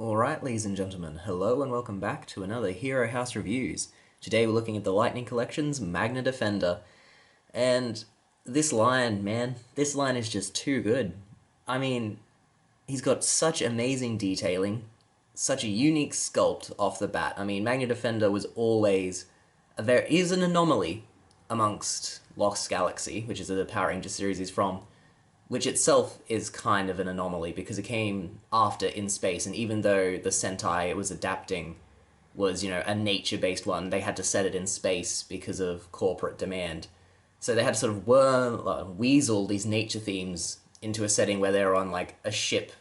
Alright, ladies and gentlemen, hello and welcome back to another Hero House Reviews. Today we're looking at the Lightning Collection's Magna Defender. And this line, man, this line is just too good. I mean, he's got such amazing detailing, such a unique sculpt off the bat. I mean, Magna Defender was always... There is an anomaly amongst Lost Galaxy, which is the Power Rangers series he's from, which itself is kind of an anomaly because it came after In Space, and even though the Sentai it was adapting was, a nature-based one, they had to set it in space because of corporate demand. So they had to sort of weasel these nature themes into a setting where they're on, like, a ship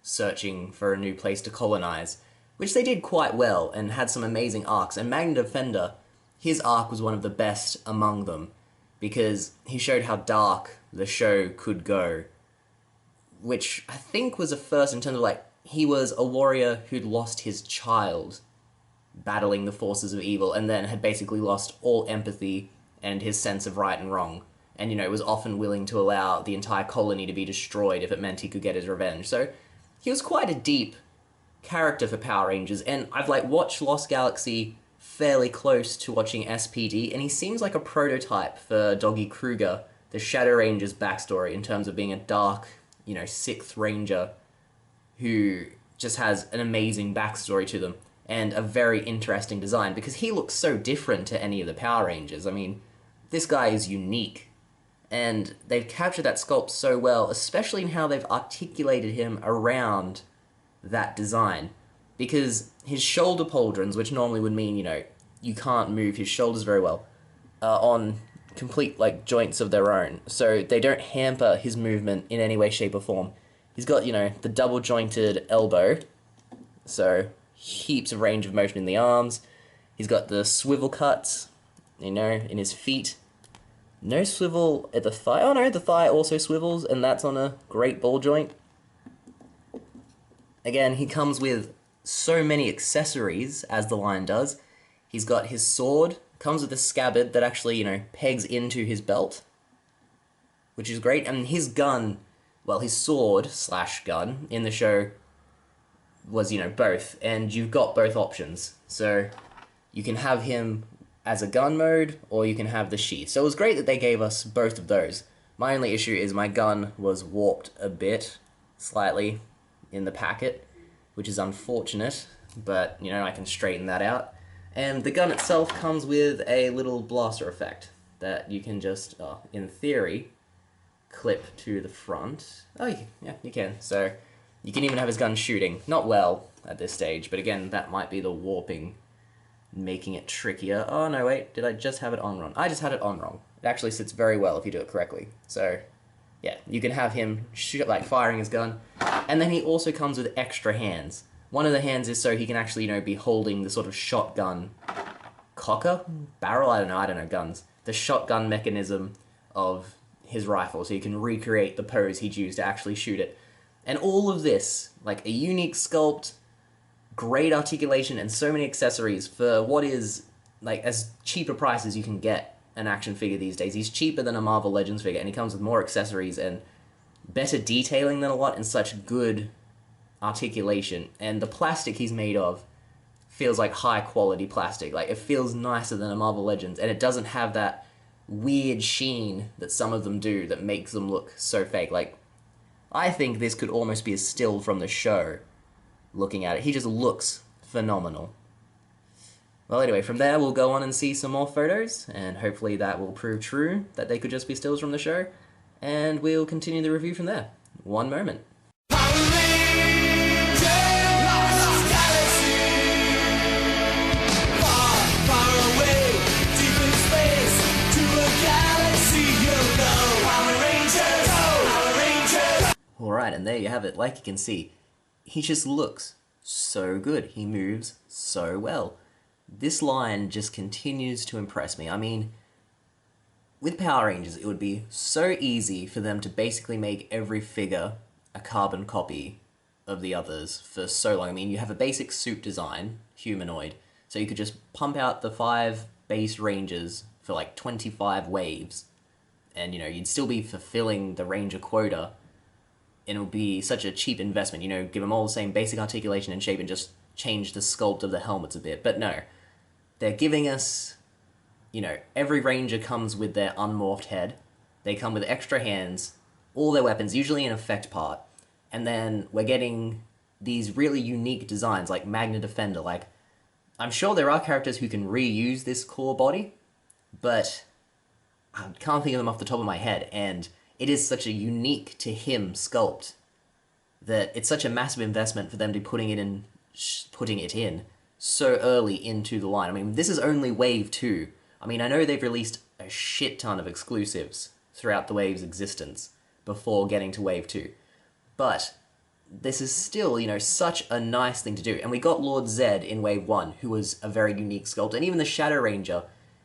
searching for a new place to colonize, which they did quite well and had some amazing arcs. And Magna Defender, his arc was one of the best among them, because he showed how dark the show could go, which I think was a first in terms of, like, he was a warrior who'd lost his child battling the forces of evil and then had basically lost all empathy and his sense of right and wrong, and, was often willing to allow the entire colony to be destroyed if it meant he could get his revenge. So he was quite a deep character for Power Rangers, and I've, watched Lost Galaxy fairly close to watching SPD, and he seems like a prototype for Doggy Kruger, the Shadow Ranger's backstory, in terms of being a dark, sixth ranger who just has an amazing backstory to them and a very interesting design, because he looks so different to any of the Power Rangers. I mean, this guy is unique, and they've captured that sculpt so well, especially in how they've articulated him around that design. Because his shoulder pauldrons, which normally would mean, you can't move his shoulders very well, are on complete, joints of their own. So they don't hamper his movement in any way, shape, or form. He's got, the double-jointed elbow, so heaps of range of motion in the arms. He's got the swivel cuts, in his feet. No swivel at the thigh. Oh, no, the thigh also swivels, and that's on a great ball joint. Again, he comes with so many accessories, as the line does. He's got his sword, comes with a scabbard that actually, pegs into his belt, which is great. And his gun, well, his sword/gun in the show was, both, and you've got both options. So you can have him as a gun mode, or you can have the sheath. So it was great that they gave us both of those. My only issue is my gun was warped a bit, slightly, in the packet, which is unfortunate, but, I can straighten that out. And the gun itself comes with a little blaster effect that you can just, in theory, clip to the front. Oh, yeah, you can. So you can even have his gun shooting. Not well at this stage, but again, that might be the warping making it trickier. Oh, no, wait, did I just have it on wrong? I just had it on wrong. It actually sits very well if you do it correctly. So yeah, you can have him firing his gun. And then he also comes with extra hands. One of the hands is so he can actually, be holding the sort of shotgun cocker? Barrel? I don't know guns. The shotgun mechanism of his rifle, so you can recreate the pose he'd use to actually shoot it. And all of this, a unique sculpt, great articulation, and so many accessories for what is, as cheap a price as you can get an action figure these days. He's cheaper than a Marvel Legends figure, and he comes with more accessories and better detailing than a lot, and such good articulation. And the plastic he's made of feels like high quality plastic. It feels nicer than a Marvel Legends, and it doesn't have that weird sheen that some of them do that makes them look so fake. I think this could almost be a still from the show, looking at it. He just looks phenomenal. Well, anyway, from there we'll go on and see some more photos, and hopefully that will prove true, that they could just be stills from the show, and we'll continue the review from there. One moment. Alright, and there you have it. Like you can see, he just looks so good. He moves so well. This line just continues to impress me. I mean, with Power Rangers, it would be so easy for them to basically make every figure a carbon copy of the others for so long. I mean, you have a basic suit design, humanoid, so you could just pump out the 5 base Rangers for 25 waves, and, you'd still be fulfilling the Ranger quota, it'll be such a cheap investment, you know, give them all the same basic articulation and shape and just change the sculpt of the helmets a bit. But no, they're giving us, you know, every ranger comes with their unmorphed head. They come with extra hands, all their weapons, usually an effect part. And then we're getting these really unique designs like Magna Defender. Like, I'm sure there are characters who can reuse this core body, but I can't think of them off the top of my head. And it is such a unique to him sculpt that it's such a massive investment for them to putting it in so early into the line. I mean, this is only Wave 2. I mean, I know they've released a shit ton of exclusives throughout the Wave's existence before getting to Wave 2. But this is still, you know, such a nice thing to do. And we got Lord Zedd in Wave 1, who was a very unique sculpt. And even the Shadow Ranger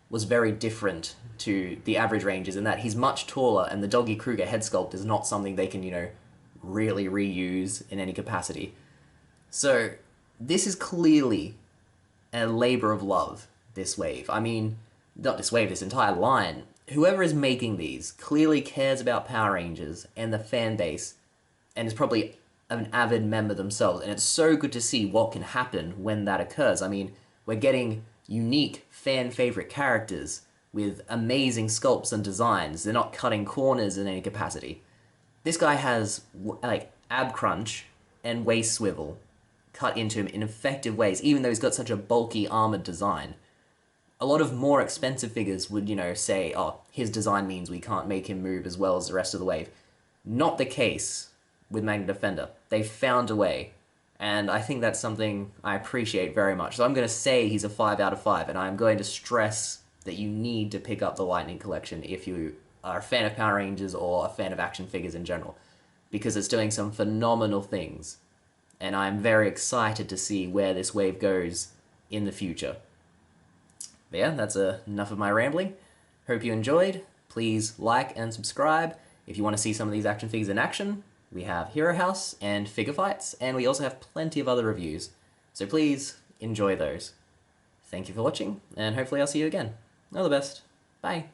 was very different to the average Rangers in that he's much taller, and the Doggy Kruger head sculpt is not something they can, you know, really reuse in any capacity. So this is clearly a labor of love, this wave. I mean, not this wave, this entire line. Whoever is making these clearly cares about Power Rangers and the fan base, and is probably an avid member themselves, and it's so good to see what can happen when that occurs. I mean, we're getting unique fan-favorite characters with amazing sculpts and designs. They're not cutting corners in any capacity. This guy has, like, ab crunch and waist swivel cut into him in effective ways, even though he's got such a bulky armored design. A lot of more expensive figures would, you know, say, oh, his design means we can't make him move as well as the rest of the wave. Not the case with Magna Defender. They found a way, and I think that's something I appreciate very much. So I'm going to say he's a 5 out of 5, and I'm going to stress that you need to pick up the Lightning Collection if you are a fan of Power Rangers or a fan of action figures in general, because it's doing some phenomenal things, and I'm very excited to see where this wave goes in the future. But yeah, that's enough of my rambling. Hope you enjoyed. Please like and subscribe. If you want to see some of these action figures in action, we have Hero House and Figure Fights, and we also have plenty of other reviews. So please enjoy those. Thank you for watching, and hopefully I'll see you again. All the best. Bye.